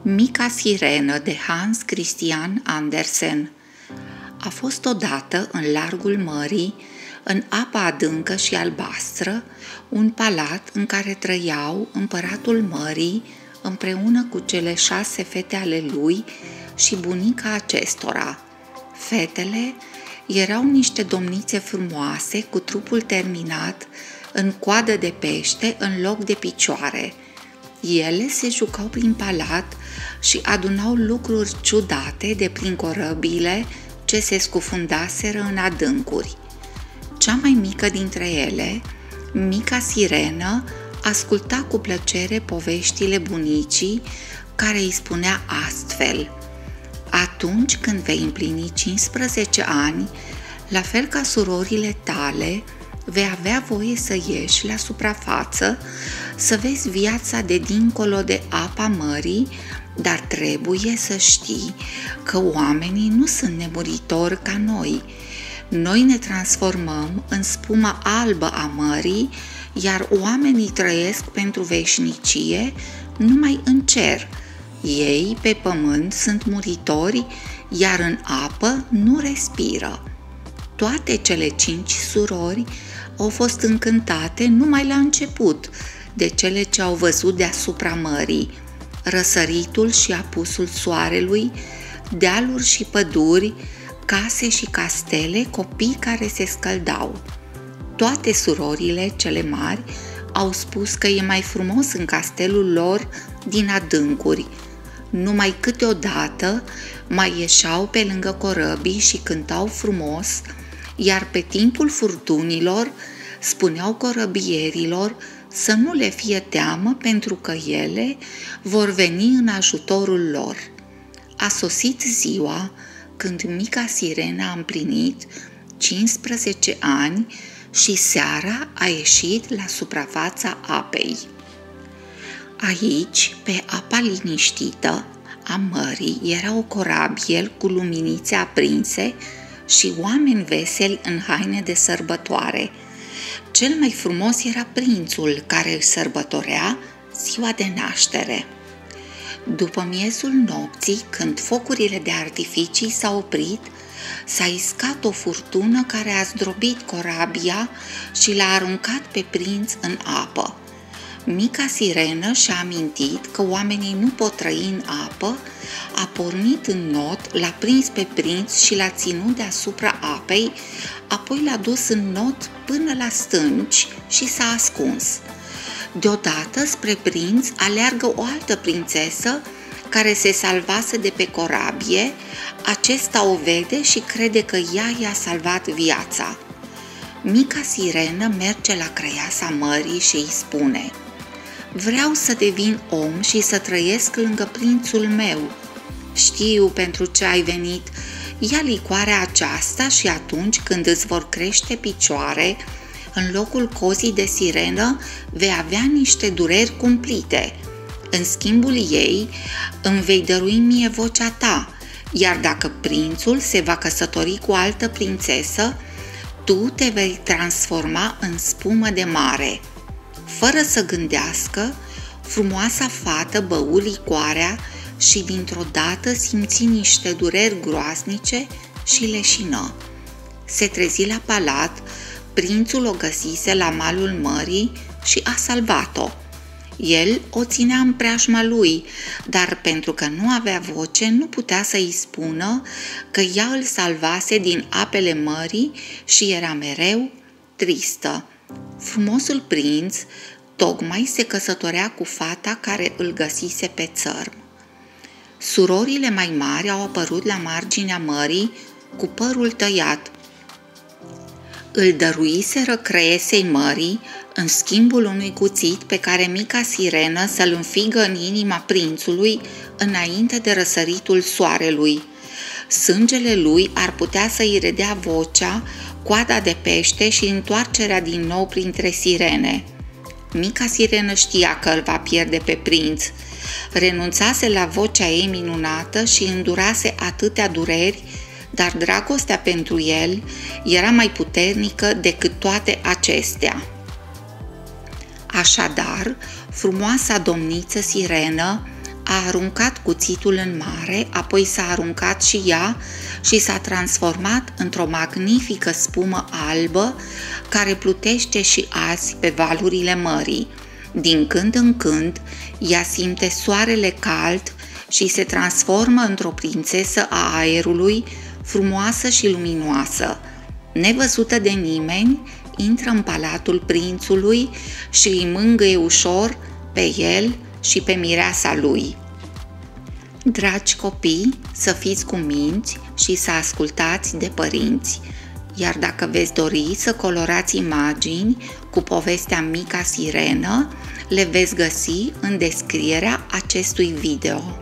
Mica sirenă de Hans Christian Andersen. A fost odată în largul mării, în apa adâncă și albastră, un palat în care trăiau împăratul mării împreună cu cele 6 fete ale lui și bunica acestora. Fetele erau niște domnițe frumoase cu trupul terminat în coadă de pește în loc de picioare. Ele se jucau prin palat și adunau lucruri ciudate de prin corăbile ce se scufundaseră în adâncuri. Cea mai mică dintre ele, mica sirenă, asculta cu plăcere poveștile bunicii, care îi spunea astfel: atunci când vei împlini 15 ani, la fel ca surorile tale, vei avea voie să ieși la suprafață, să vezi viața de dincolo de apa mării, dar trebuie să știi că oamenii nu sunt nemuritori ca noi. Noi ne transformăm în spuma albă a mării, iar oamenii trăiesc pentru veșnicie numai în cer. Ei pe pământ sunt muritori, iar în apă nu respiră. Toate cele 5 surori au fost încântate numai la început de cele ce au văzut deasupra mării: răsăritul și apusul soarelui, dealuri și păduri, case și castele, copii care se scăldau. Toate surorile cele mari au spus că e mai frumos în castelul lor din adâncuri. Numai câteodată mai ieșeau pe lângă corăbii și cântau frumos, iar pe timpul furtunilor spuneau corăbierilor să nu le fie teamă pentru că ele vor veni în ajutorul lor. A sosit ziua când mica sirenă a împlinit 15 ani și seara a ieșit la suprafața apei. Aici, pe apa liniștită a mării, era o corabie cu luminițe aprinse și oameni veseli în haine de sărbătoare. Cel mai frumos era prințul care își sărbătorea ziua de naștere. După miezul nopții, când focurile de artificii s-au oprit, s-a iscat o furtună care a zdrobit corabia și l-a aruncat pe prinț în apă. Mica sirenă și-a amintit că oamenii nu pot trăi în apă, a pornit în not, l-a prins pe prinț și l-a ținut deasupra apei, apoi l-a dus în not până la stânci și s-a ascuns. Deodată, spre prinț, aleargă o altă prințesă care se salvase de pe corabie. Acesta o vede și crede că ea i-a salvat viața. Mica sirenă merge la crăiasa mării și îi spune: vreau să devin om și să trăiesc lângă prințul meu. Știu pentru ce ai venit. Ia licoarea aceasta și atunci când îți vor crește picioare, în locul cozii de sirenă vei avea niște dureri cumplite. În schimbul ei îmi vei dărui mie vocea ta, iar dacă prințul se va căsători cu altă prințesă, tu te vei transforma în spumă de mare. Fără să gândească, frumoasa fată bău licoarea și dintr-o dată simți niște dureri groaznice și leșină. Se trezi la palat, prințul o găsise la malul mării și a salvat-o. El o ținea în preajma lui, dar pentru că nu avea voce, nu putea să-i spună că ea îl salvase din apele mării și era mereu tristă. Frumosul prinț tocmai se căsătorea cu fata care îl găsise pe țărm. Surorile mai mari au apărut la marginea mării cu părul tăiat. Îl dăruiseră creiesei mării în schimbul unui cuțit pe care mica sirenă să-l înfigă în inima prințului înainte de răsăritul soarelui. Sângele lui ar putea să-i redea vocea, coada de pește și întoarcerea din nou printre sirene. Mica sirenă știa că îl va pierde pe prinț. Renunțase la vocea ei minunată și îndurase atâtea dureri, dar dragostea pentru el era mai puternică decât toate acestea. Așadar, frumoasa domniță sirenă a aruncat cuțitul în mare, apoi s-a aruncat și ea și s-a transformat într-o magnifică spumă albă care plutește și azi pe valurile mării. Din când în când, ea simte soarele cald și se transformă într-o prințesă a aerului, frumoasă și luminoasă. Nevăzută de nimeni, intră în palatul prințului și îi mângâie ușor pe el și pe mireasa lui. Dragi copii, să fiți cuminți și să ascultați de părinți. Iar dacă veți dori să colorați imagini cu povestea Mica Sirenă, le veți găsi în descrierea acestui video.